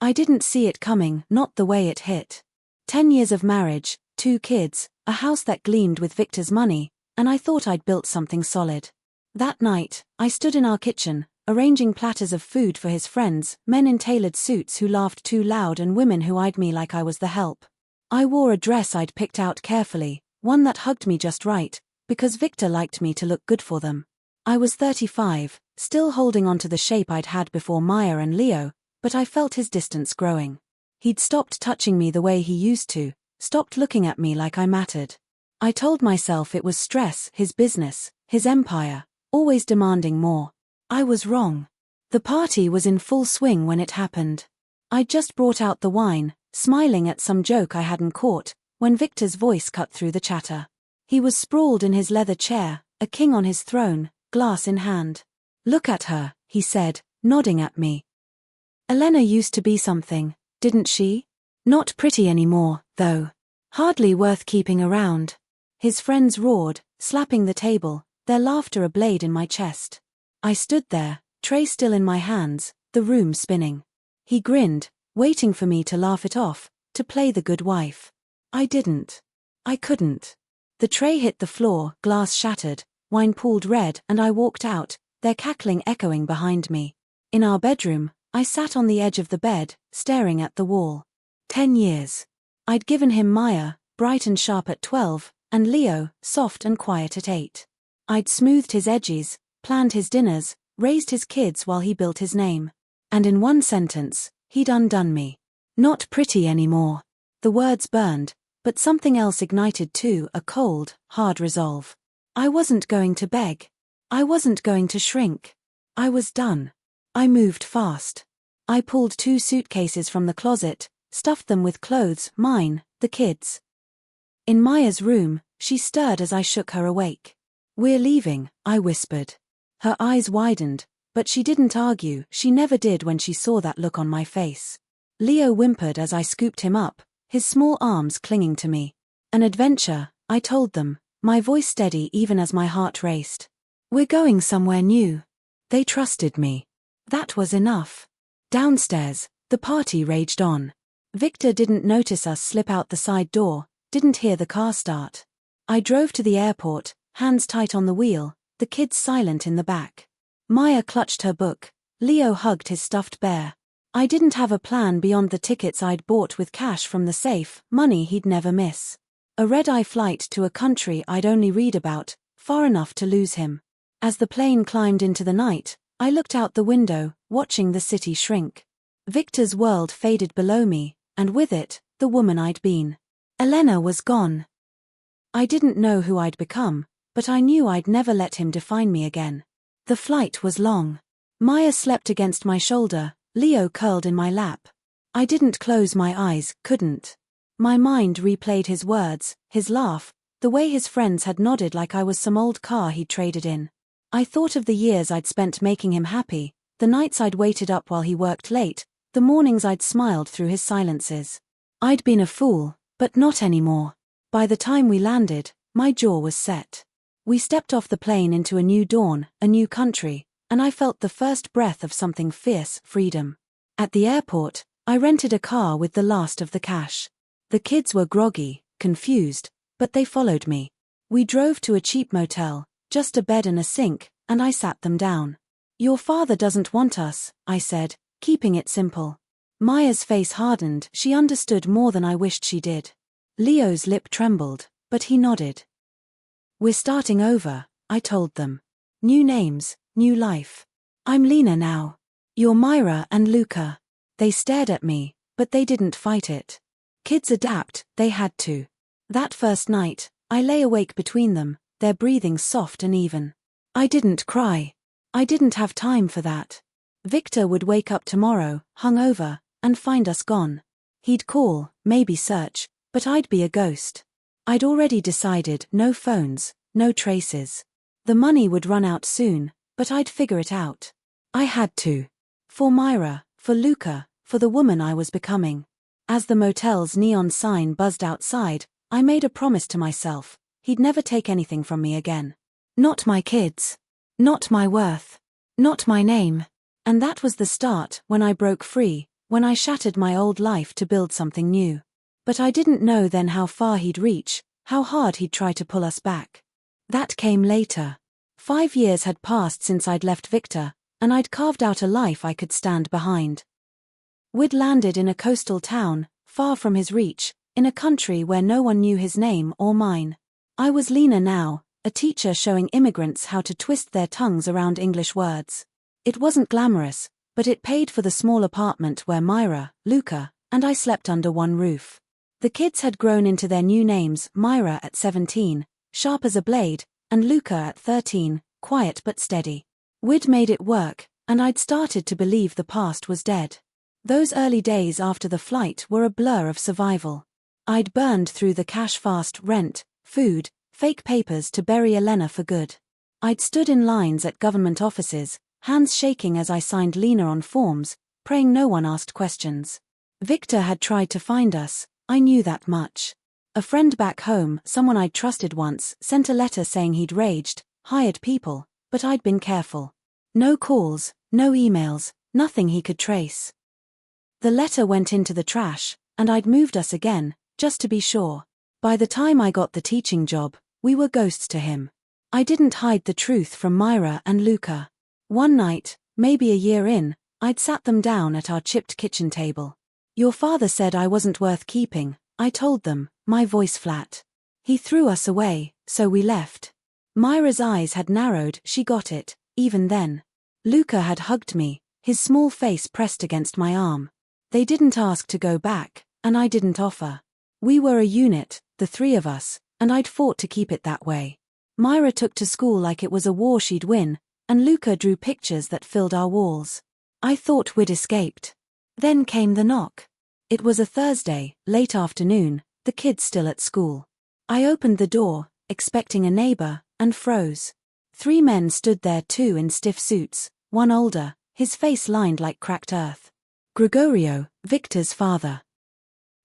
I didn't see it coming, not the way it hit. 10 years of marriage, 2 kids, a house that gleamed with Victor's money, and I thought I'd built something solid. That night, I stood in our kitchen, arranging platters of food for his friends, men in tailored suits who laughed too loud and women who eyed me like I was the help. I wore a dress I'd picked out carefully, one that hugged me just right, because Victor liked me to look good for them. I was 35, still holding on to the shape I'd had before Maya and Leo, but I felt his distance growing. He'd stopped touching me the way he used to, stopped looking at me like I mattered. I told myself it was stress, his business, his empire, always demanding more. I was wrong. The party was in full swing when it happened. I'd just brought out the wine, smiling at some joke I hadn't caught, when Victor's voice cut through the chatter. He was sprawled in his leather chair, a king on his throne, glass in hand. "Look at her," he said, nodding at me. "Elena used to be something, didn't she? Not pretty anymore, though. Hardly worth keeping around." His friends roared, slapping the table, their laughter a blade in my chest. I stood there, tray still in my hands, the room spinning. He grinned, waiting for me to laugh it off, to play the good wife. I didn't. I couldn't. The tray hit the floor, glass shattered, wine pooled red, and I walked out, their cackling echoing behind me. In our bedroom, I sat on the edge of the bed, staring at the wall. 10 years. I'd given him Maya, bright and sharp at 12, and Leo, soft and quiet at 8. I'd smoothed his edges, planned his dinners, raised his kids while he built his name. And in one sentence, he'd undone me. Not pretty anymore. The words burned, but something else ignited too, a cold, hard resolve. I wasn't going to beg. I wasn't going to shrink. I was done. I moved fast. I pulled 2 suitcases from the closet, stuffed them with clothes, mine, the kids. In Maya's room, she stirred as I shook her awake. "We're leaving," I whispered. Her eyes widened, but she didn't argue, she never did when she saw that look on my face. Leo whimpered as I scooped him up, his small arms clinging to me. "An adventure," I told them, my voice steady even as my heart raced. "We're going somewhere new." They trusted me. That was enough. Downstairs, the party raged on. Victor didn't notice us slip out the side door, didn't hear the car start. I drove to the airport, hands tight on the wheel, the kids silent in the back. Maya clutched her book, Leo hugged his stuffed bear. I didn't have a plan beyond the tickets I'd bought with cash from the safe, money he'd never miss. A red-eye flight to a country I'd only read about, far enough to lose him. As the plane climbed into the night, I looked out the window, watching the city shrink. Victor's world faded below me, and with it, the woman I'd been. Elena was gone. I didn't know who I'd become, but I knew I'd never let him define me again. The flight was long. Maya slept against my shoulder, Leo curled in my lap. I didn't close my eyes, couldn't. My mind replayed his words, his laugh, the way his friends had nodded like I was some old car he'd traded in. I thought of the years I'd spent making him happy, the nights I'd waited up while he worked late, the mornings I'd smiled through his silences. I'd been a fool, but not anymore. By the time we landed, my jaw was set. We stepped off the plane into a new dawn, a new country, and I felt the first breath of something fierce, freedom. At the airport, I rented a car with the last of the cash. The kids were groggy, confused, but they followed me. We drove to a cheap motel, just a bed and a sink, and I sat them down. "Your father doesn't want us," I said, keeping it simple. Maya's face hardened, she understood more than I wished she did. Leo's lip trembled, but he nodded. "We're starting over," I told them. "New names, new life. I'm Lena now. You're Myra and Luca." They stared at me, but they didn't fight it. Kids adapt, they had to. That first night, I lay awake between them, their breathing soft and even. I didn't cry. I didn't have time for that. Victor would wake up tomorrow, hungover, and find us gone. He'd call, maybe search, but I'd be a ghost. I'd already decided, no phones, no traces. The money would run out soon, but I'd figure it out. I had to. For Myra, for Luca, for the woman I was becoming. As the motel's neon sign buzzed outside, I made a promise to myself, he'd never take anything from me again. Not my kids. Not my worth. Not my name. And that was the start. When I broke free, when I shattered my old life to build something new. But I didn't know then how far he'd reach, how hard he'd try to pull us back. That came later. 5 years had passed since I'd left Victor, and I'd carved out a life I could stand behind. We'd landed in a coastal town, far from his reach, in a country where no one knew his name or mine. I was Lena now, a teacher showing immigrants how to twist their tongues around English words. It wasn't glamorous, but it paid for the small apartment where Myra, Luca, and I slept under one roof. The kids had grown into their new names, Myra at 17, sharp as a blade, and Luca at 13, quiet but steady. We'd made it work, and I'd started to believe the past was dead. Those early days after the flight were a blur of survival. I'd burned through the cash fast: rent, food, fake papers to bury Elena for good. I'd stood in lines at government offices, hands shaking as I signed Lena on forms, praying no one asked questions. Victor had tried to find us, I knew that much. A friend back home, someone I'd trusted once, sent a letter saying he'd raged, hired people, but I'd been careful. No calls, no emails, nothing he could trace. The letter went into the trash, and I'd moved us again, just to be sure. By the time I got the teaching job, we were ghosts to him. I didn't hide the truth from Myra and Luca. One night, maybe a year in, I'd sat them down at our chipped kitchen table. "Your father said I wasn't worth keeping," I told them, my voice flat. "He threw us away, so we left." Myra's eyes had narrowed, she got it, even then. Luca had hugged me, his small face pressed against my arm. They didn't ask to go back, and I didn't offer. We were a unit, the three of us, and I'd fought to keep it that way. Myra took to school like it was a war she'd win, and Luca drew pictures that filled our walls. I thought we'd escaped. Then came the knock. It was a Thursday, late afternoon, the kids still at school. I opened the door, expecting a neighbor, and froze. 3 men stood there, 2 in stiff suits, one older, his face lined like cracked earth. Gregorio, Victor's father.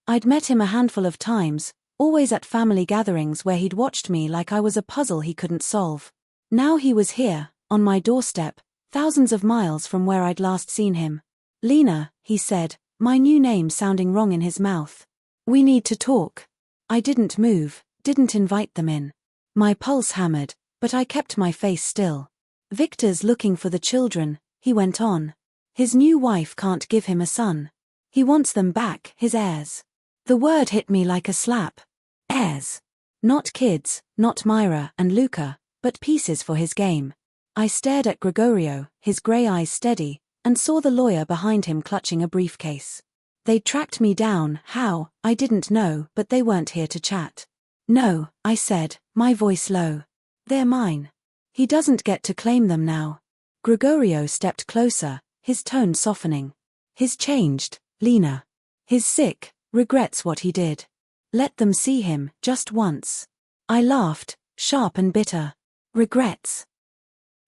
I'd met him a handful of times, always at family gatherings where he'd watched me like I was a puzzle he couldn't solve. Now he was here, on my doorstep, thousands of miles from where I'd last seen him. "Lena," he said, my new name sounding wrong in his mouth. "We need to talk." I didn't move, didn't invite them in. My pulse hammered, but I kept my face still. "Victor's looking for the children," he went on. "His new wife can't give him a son. He wants them back, his heirs." The word hit me like a slap. Heirs. Not kids, not Myra and Luca, but pieces for his game. I stared at Gregorio, his grey eyes steady, and saw the lawyer behind him clutching a briefcase. They'd tracked me down, how, I didn't know, but they weren't here to chat. "No," I said, my voice low. "They're mine. He doesn't get to claim them now." Gregorio stepped closer, his tone softening. "He's changed, Lena. He's sick, regrets what he did. Let them see him, just once." I laughed, sharp and bitter. "Regrets?"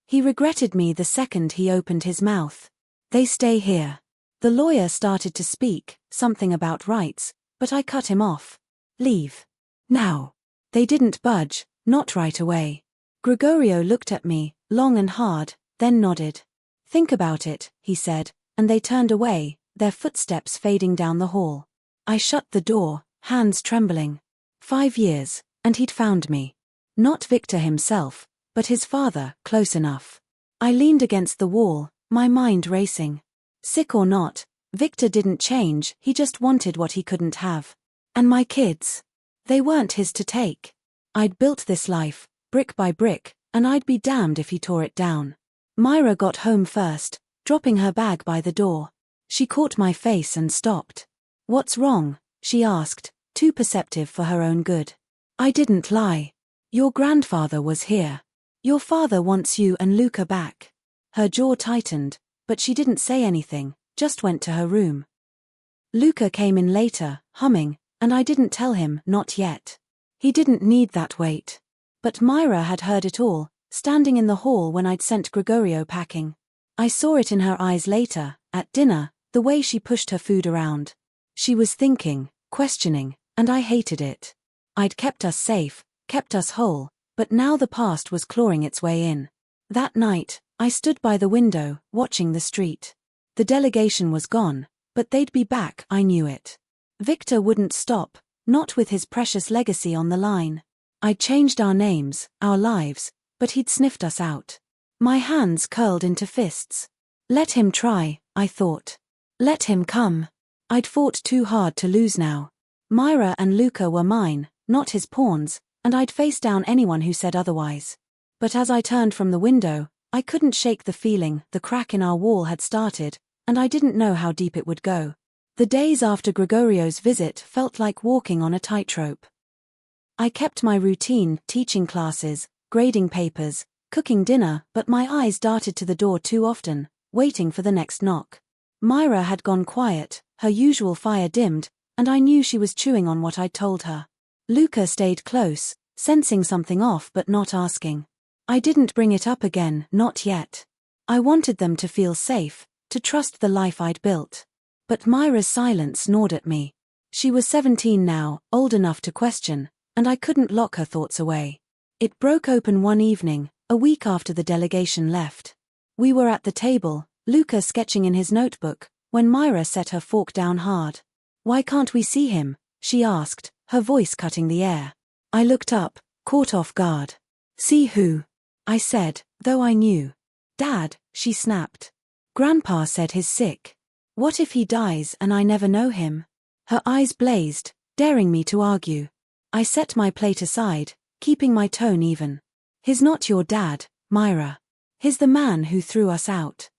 "He regretted me the second he opened his mouth. They stay here." The lawyer started to speak, something about rights, but I cut him off. "Leave. Now." They didn't budge, not right away. Gregorio looked at me, long and hard, then nodded. "Think about it," he said, and they turned away, their footsteps fading down the hall. I shut the door, hands trembling. 5 years, and he'd found me. Not Victor himself, but his father, close enough. I leaned against the wall, my mind racing. Sick or not, Victor didn't change, he just wanted what he couldn't have. And my kids? They weren't his to take. I'd built this life, brick by brick, and I'd be damned if he tore it down. Myra got home first, dropping her bag by the door. She caught my face and stopped. "What's wrong?" she asked, too perceptive for her own good. I didn't lie. "Your grandfather was here. Your father wants you and Luca back." Her jaw tightened, but she didn't say anything, just went to her room. Luca came in later, humming, and I didn't tell him, not yet. He didn't need that weight. But Myra had heard it all, standing in the hall when I'd sent Gregorio packing. I saw it in her eyes later, at dinner, the way she pushed her food around. She was thinking, questioning, and I hated it. I'd kept us safe, kept us whole, but now the past was clawing its way in. That night, I stood by the window, watching the street. The delegation was gone, But they'd be back, I knew it. Victor wouldn't stop, not with his precious legacy on the line. I'd changed our names, our lives, but he'd sniffed us out. My hands curled into fists. Let him try, I thought. Let him come. I'd fought too hard to lose now. Myra and Luca were mine, not his pawns, and I'd face down anyone who said otherwise. But as I turned from the window, I couldn't shake the feeling the crack in our wall had started, and I didn't know how deep it would go. The days after Gregorio's visit felt like walking on a tightrope. I kept my routine, teaching classes, grading papers, cooking dinner, but my eyes darted to the door too often, waiting for the next knock. Myra had gone quiet, her usual fire dimmed, and I knew she was chewing on what I'd told her. Luca stayed close, sensing something off but not asking. I didn't bring it up again, not yet. I wanted them to feel safe, to trust the life I'd built. But Myra's silence gnawed at me. She was 17 now, old enough to question, and I couldn't lock her thoughts away. It broke open one evening, a week after the delegation left. We were at the table, Luca sketching in his notebook, when Myra set her fork down hard. "Why can't we see him?" she asked, her voice cutting the air. I looked up, caught off guard. "See who?" I said, though I knew. "Dad," she snapped. "Grandpa said he's sick. What if he dies and I never know him?" Her eyes blazed, daring me to argue. I set my plate aside, keeping my tone even. "He's not your dad, Myra. He's the man who threw us out.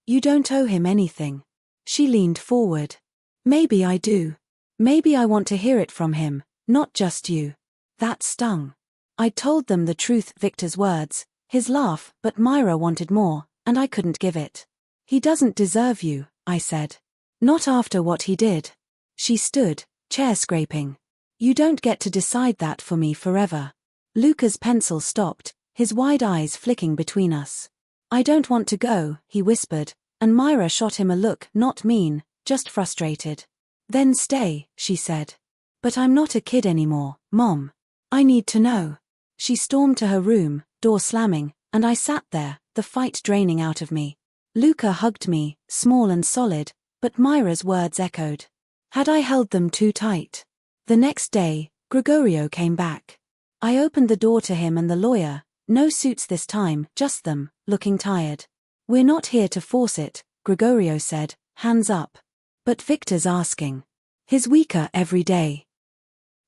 You don't owe him anything." She leaned forward. "Maybe I do. Maybe I want to hear it from him, not just you." That stung. I told them the truth, Victor's words, his laugh, but Myra wanted more, and I couldn't give it. "He doesn't deserve you," I said. "Not after what he did." She stood, chair scraping. "You don't get to decide that for me forever." Luca's pencil stopped, his wide eyes flicking between us. "I don't want to go," he whispered, and Myra shot him a look, not mean, just frustrated. "Then stay," she said. "But I'm not a kid anymore, Mom. I need to know." She stormed to her room, door slamming, and I sat there, the fight draining out of me. Luca hugged me, small and solid, but Myra's words echoed. Had I held them too tight? The next day, Gregorio came back. I opened the door to him and the lawyer, no suits this time, just them, looking tired. "We're not here to force it," Gregorio said, hands up. "But Victor's asking. He's weaker every day."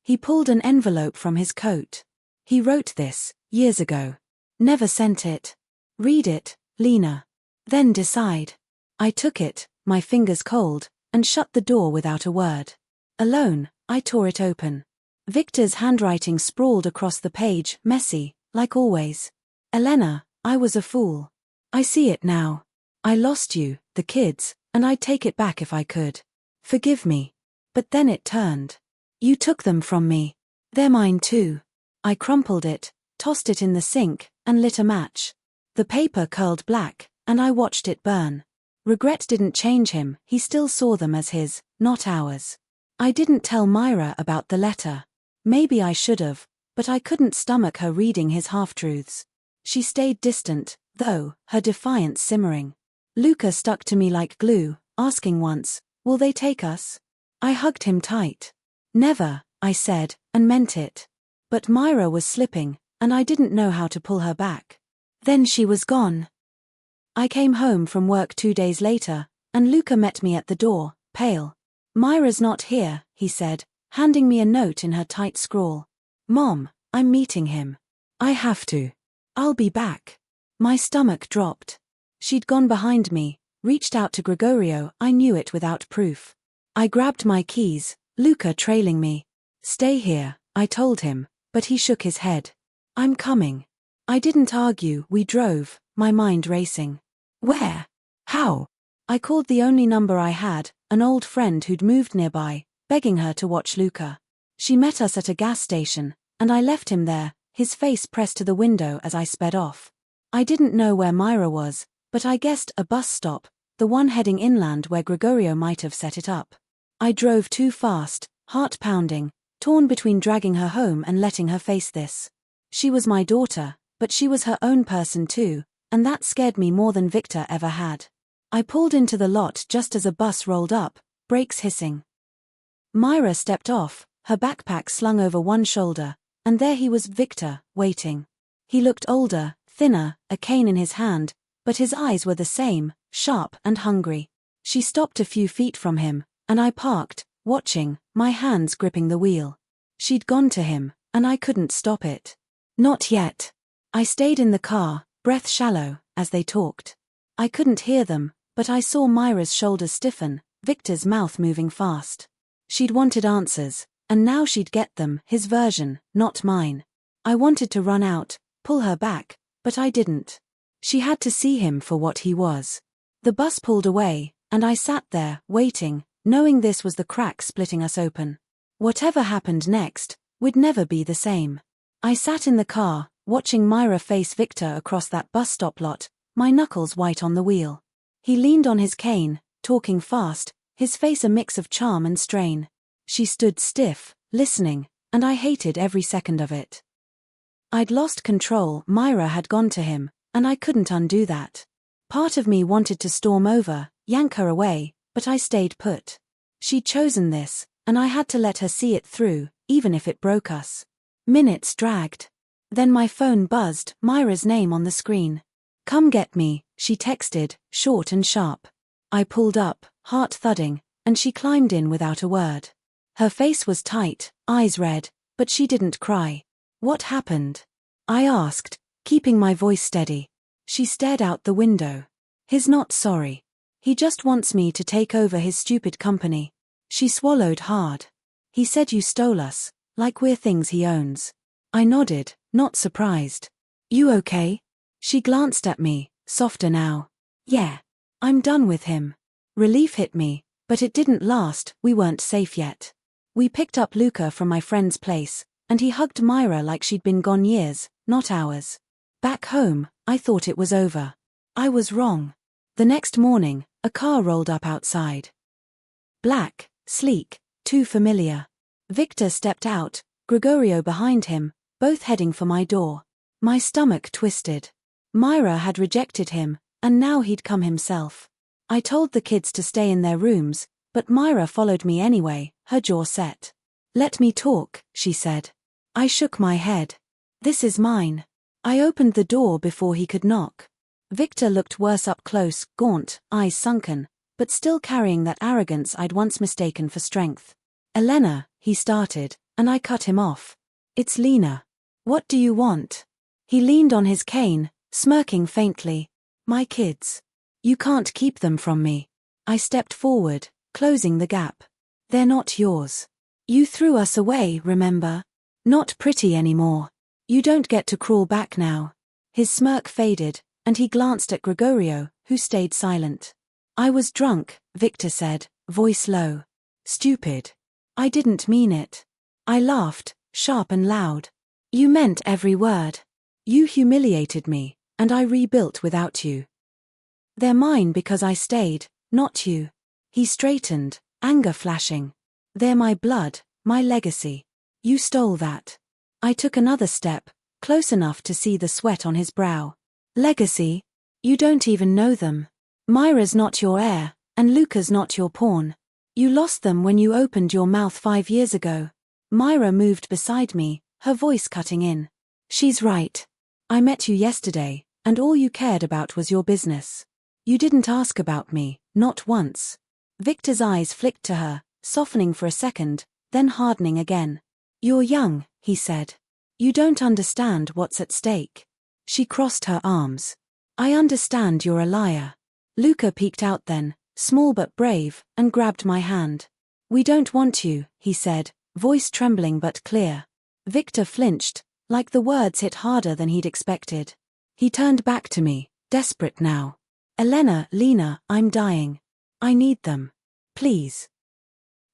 He pulled an envelope from his coat. "He wrote this, years ago. Never sent it. Read it, Lena. Then decide." I took it, my fingers cold, and shut the door without a word. Alone, I tore it open. Victor's handwriting sprawled across the page, messy, like always. "Elena, I was a fool. I see it now. I lost you, the kids, and I'd take it back if I could. Forgive me. But then it turned. You took them from me. They're mine too." I crumpled it, tossed it in the sink, and lit a match. The paper curled black, and I watched it burn. Regret didn't change him, he still saw them as his, not ours. I didn't tell Myra about the letter. Maybe I should have, but I couldn't stomach her reading his half-truths. She stayed distant, though, her defiance simmering. Luca stuck to me like glue, asking once, "Will they take us?" I hugged him tight. "Never," I said, and meant it. But Myra was slipping, and I didn't know how to pull her back. Then she was gone. I came home from work 2 days later, and Luca met me at the door, pale. "Myra's not here," he said, handing me a note in her tight scrawl. "Mom, I'm meeting him. I have to. I'll be back." My stomach dropped. She'd gone behind me, reached out to Gregorio, I knew it without proof. I grabbed my keys, Luca trailing me. "Stay here," I told him, but he shook his head. "I'm coming." I didn't argue, we drove, my mind racing. Where? How? I called the only number I had, an old friend who'd moved nearby, begging her to watch Luca. She met us at a gas station, and I left him there, his face pressed to the window as I sped off. I didn't know where Myra was, but I guessed a bus stop, the one heading inland where Gregorio might have set it up. I drove too fast, heart pounding, torn between dragging her home and letting her face this. She was my daughter, but she was her own person too, and that scared me more than Victor ever had. I pulled into the lot just as a bus rolled up, brakes hissing. Myra stepped off, her backpack slung over one shoulder, and there he was, Victor, waiting. He looked older, thinner, a cane in his hand, but his eyes were the same, sharp and hungry. She stopped a few feet from him, and I parked, watching, my hands gripping the wheel. She'd gone to him, and I couldn't stop it. Not yet. I stayed in the car, breath shallow, as they talked. I couldn't hear them, but I saw Myra's shoulders stiffen, Victor's mouth moving fast. She'd wanted answers, and now she'd get them, his version, not mine. I wanted to run out, pull her back, but I didn't. She had to see him for what he was. The bus pulled away, and I sat there, waiting, knowing this was the crack splitting us open. Whatever happened next, we'd never be the same. I sat in the car, watching Myra face Victor across that bus stop lot, my knuckles white on the wheel. He leaned on his cane, talking fast, his face a mix of charm and strain. She stood stiff, listening, and I hated every second of it. I'd lost control. Myra had gone to him, and I couldn't undo that. Part of me wanted to storm over, yank her away, but I stayed put. She'd chosen this, and I had to let her see it through, even if it broke us. Minutes dragged. Then my phone buzzed, Myra's name on the screen. "Come get me," she texted, short and sharp. I pulled up, heart thudding, and she climbed in without a word. Her face was tight, eyes red, but she didn't cry. "What happened?" I asked, keeping my voice steady. She stared out the window. "He's not sorry. He just wants me to take over his stupid company." She swallowed hard. "He said you stole us, like we're things he owns." I nodded, not surprised. "You okay?" She glanced at me, softer now. "Yeah. I'm done with him." Relief hit me, but it didn't last. We weren't safe yet. We picked up Luca from my friend's place, and he hugged Myra like she'd been gone years, not hours. Back home, I thought it was over. I was wrong. The next morning, a car rolled up outside. Black, sleek, too familiar. Victor stepped out, Gregorio behind him, both heading for my door. My stomach twisted. Myra had rejected him, and now he'd come himself. I told the kids to stay in their rooms, but Myra followed me anyway, her jaw set. "Let me talk," she said. I shook my head. "This is mine." I opened the door before he could knock. Victor looked worse up close, gaunt, eyes sunken, but still carrying that arrogance I'd once mistaken for strength. "Elena," he started, and I cut him off. "It's Lena. What do you want?" He leaned on his cane, smirking faintly. "My kids. You can't keep them from me." I stepped forward, closing the gap. "They're not yours. You threw us away, remember? Not pretty anymore. You don't get to crawl back now." His smirk faded, and he glanced at Gregorio, who stayed silent. "I was drunk," Victor said, voice low. "Stupid. I didn't mean it." I laughed, sharp and loud. "You meant every word. You humiliated me, and I rebuilt without you. They're mine because I stayed, not you." He straightened, anger flashing. "They're my blood, my legacy. You stole that." I took another step, close enough to see the sweat on his brow. "Legacy? You don't even know them. Myra's not your heir, and Luca's not your pawn. You lost them when you opened your mouth 5 years ago." Myra moved beside me, her voice cutting in. "She's right. I met you yesterday, and all you cared about was your business. You didn't ask about me, not once." Victor's eyes flicked to her, softening for a second, then hardening again. "You're young," he said. "You don't understand what's at stake." She crossed her arms. "I understand you're a liar." Luca peeked out then, small but brave, and grabbed my hand. "We don't want you," he said, voice trembling but clear. Victor flinched, like the words hit harder than he'd expected. He turned back to me, desperate now. "Elena, Lena, I'm dying. I need them. Please."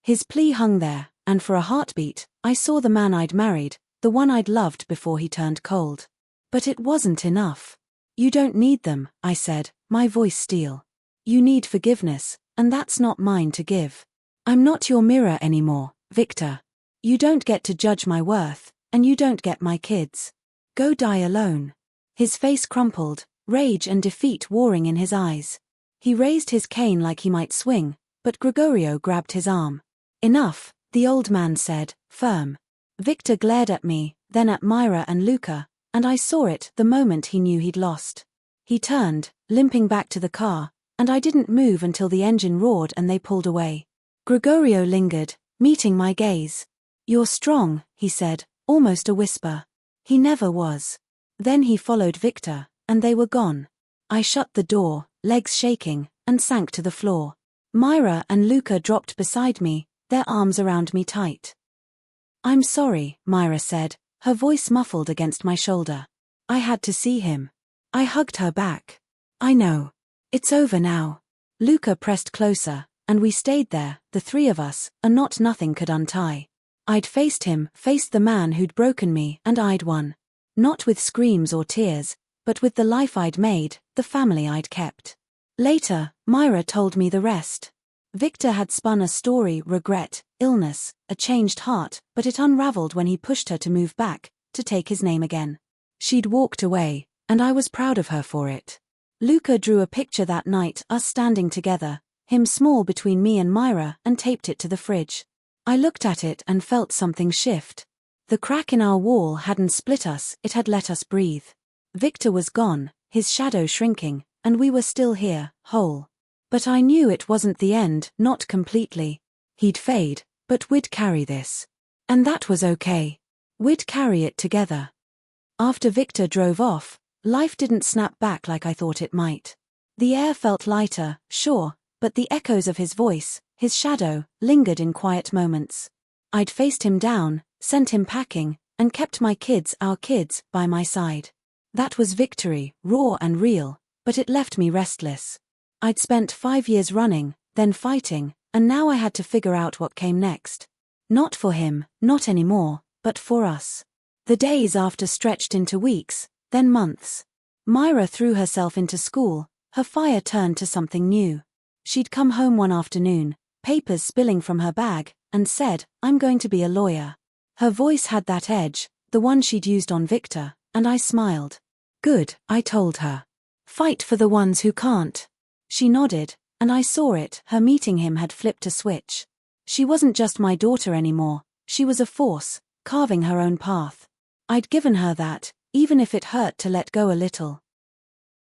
His plea hung there, and for a heartbeat, I saw the man I'd married, the one I'd loved before he turned cold. But it wasn't enough. "You don't need them," I said, my voice steel. "You need forgiveness, and that's not mine to give. I'm not your mirror anymore, Victor. You don't get to judge my worth, and you don't get my kids. Go die alone." His face crumpled, rage and defeat warring in his eyes. He raised his cane like he might swing, but Gregorio grabbed his arm. Enough, the old man said, firm. Victor glared at me, then at Myra and Luca, and I saw it the moment he knew he'd lost. He turned, limping back to the car, and I didn't move until the engine roared and they pulled away. Gregorio lingered, meeting my gaze. You're strong, he said, almost a whisper. He never was. Then he followed Victor, and they were gone. I shut the door, legs shaking, and sank to the floor. Myra and Luca dropped beside me, their arms around me tight. I'm sorry, Myra said, her voice muffled against my shoulder. I had to see him. I hugged her back. I know. It's over now. Luca pressed closer, and we stayed there, the three of us, a knot nothing could untie. I'd faced him, faced the man who'd broken me, and I'd won. Not with screams or tears, but with the life I'd made, the family I'd kept. Later, Myra told me the rest. Victor had spun a story, regret, illness, a changed heart, but it unraveled when he pushed her to move back, to take his name again. She'd walked away, and I was proud of her for it. Luca drew a picture that night, us standing together, him small between me and Myra, and taped it to the fridge. I looked at it and felt something shift. The crack in our wall hadn't split us, it had let us breathe. Victor was gone, his shadow shrinking, and we were still here, whole. But I knew it wasn't the end, not completely. He'd fade, but we'd carry this. And that was okay. We'd carry it together. After Victor drove off, life didn't snap back like I thought it might. The air felt lighter, sure, but the echoes of his voice, his shadow, lingered in quiet moments. I'd faced him down, sent him packing, and kept my kids, our kids, by my side. That was victory, raw and real, but it left me restless. I'd spent 5 years running, then fighting, and now I had to figure out what came next. Not for him, not anymore, but for us. The days after stretched into weeks, then months. Myra threw herself into school, her fire turned to something new. She'd come home one afternoon, papers spilling from her bag, and said, I'm going to be a lawyer. Her voice had that edge, the one she'd used on Victor, and I smiled. Good, I told her. Fight for the ones who can't. She nodded, and I saw it, her meeting him had flipped a switch. She wasn't just my daughter anymore, she was a force, carving her own path. I'd given her that, even if it hurt to let go a little.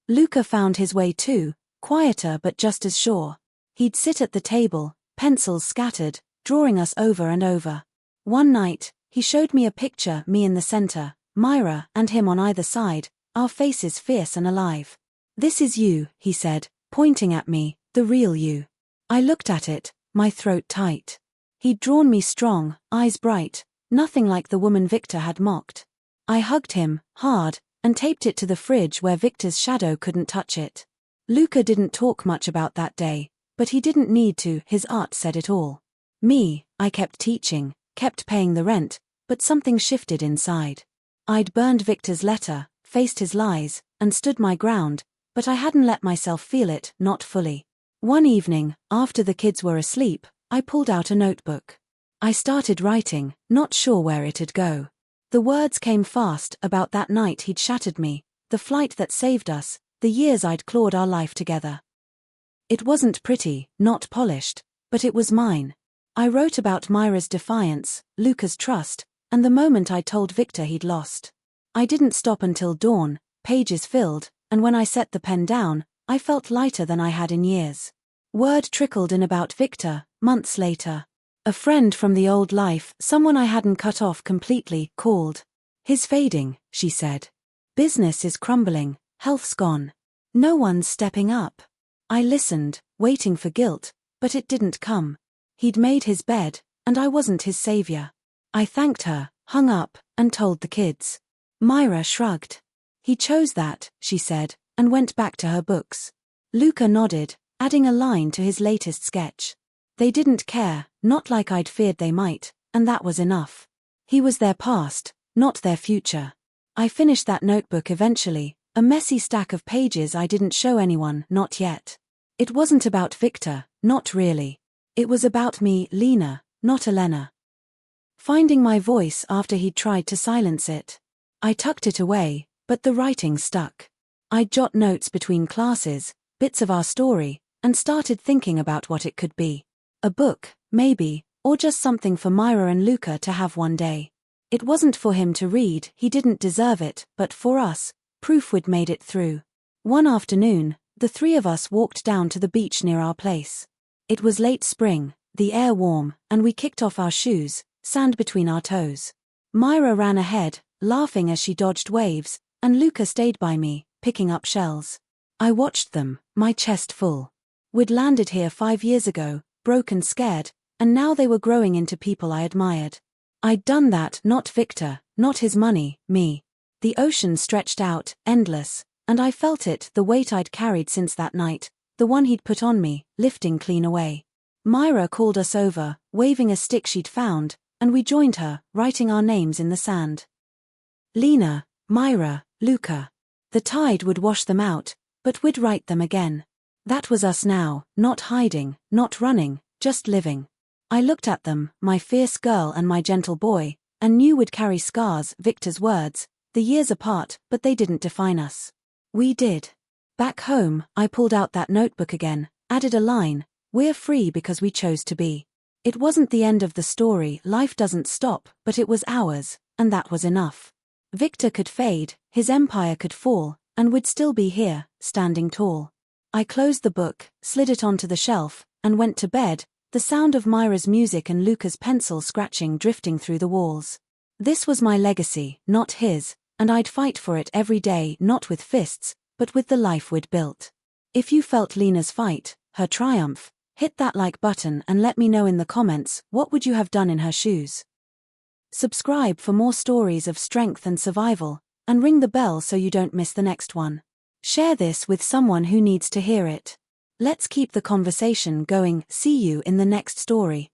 Luca found his way too, quieter but just as sure. He'd sit at the table, pencils scattered, drawing us over and over. One night, he showed me a picture, me in the center, Myra and him on either side, our faces fierce and alive. This is you, he said, pointing at me, the real you. I looked at it, my throat tight. He'd drawn me strong, eyes bright, nothing like the woman Victor had mocked. I hugged him, hard, and taped it to the fridge where Victor's shadow couldn't touch it. Luca didn't talk much about that day, but he didn't need to, his art said it all. Me, I kept teaching, kept paying the rent, but something shifted inside. I'd burned Victor's letter, faced his lies, and stood my ground, but I hadn't let myself feel it, not fully. One evening, after the kids were asleep, I pulled out a notebook. I started writing, not sure where it'd go. The words came fast, about that night he'd shattered me, the flight that saved us, the years I'd clawed our life together. It wasn't pretty, not polished, but it was mine. I wrote about Myra's defiance, Luca's trust, and the moment I told Victor he'd lost. I didn't stop until dawn, pages filled, and when I set the pen down, I felt lighter than I had in years. Word trickled in about Victor, months later. A friend from the old life, someone I hadn't cut off completely, called. He's fading, she said. Business is crumbling, health's gone. No one's stepping up. I listened, waiting for guilt, but it didn't come. He'd made his bed, and I wasn't his savior. I thanked her, hung up, and told the kids. Myra shrugged. He chose that, she said, and went back to her books. Luca nodded, adding a line to his latest sketch. They didn't care, not like I'd feared they might, and that was enough. He was their past, not their future. I finished that notebook eventually, a messy stack of pages I didn't show anyone, not yet. It wasn't about Victor, not really. It was about me, Lena, not Elena. Finding my voice after he'd tried to silence it. I tucked it away, but the writing stuck. I'd jot notes between classes, bits of our story, and started thinking about what it could be. A book, maybe, or just something for Myra and Luca to have one day. It wasn't for him to read, he didn't deserve it, but for us, proof we'd made it through. One afternoon, the three of us walked down to the beach near our place. It was late spring, the air warm, and we kicked off our shoes, sand between our toes. Myra ran ahead, laughing as she dodged waves, and Luca stayed by me, picking up shells. I watched them, my chest full. We'd landed here 5 years ago, broke and scared, and now they were growing into people I admired. I'd done that, not Victor, not his money, me. The ocean stretched out, endless, and I felt it, the weight I'd carried since that night, the one he'd put on me, lifting clean away. Myra called us over, waving a stick she'd found, and we joined her, writing our names in the sand. Lena, Myra, Luca. The tide would wash them out, but we'd write them again. That was us now, not hiding, not running, just living. I looked at them, my fierce girl and my gentle boy, and knew we'd carry scars, Victor's words, the years apart, but they didn't define us. We did. Back home, I pulled out that notebook again, added a line, "We're free because we chose to be." It wasn't the end of the story, life doesn't stop, but it was ours, and that was enough. Victor could fade, his empire could fall, and we'd still be here, standing tall. I closed the book, slid it onto the shelf, and went to bed, the sound of Myra's music and Luca's pencil scratching drifting through the walls. This was my legacy, not his, and I'd fight for it every day, not with fists, but with the life we'd built. If you felt Lena's fight, her triumph, hit that like button and let me know in the comments, what would you have done in her shoes? Subscribe for more stories of strength and survival, and ring the bell so you don't miss the next one. Share this with someone who needs to hear it. Let's keep the conversation going. See you in the next story.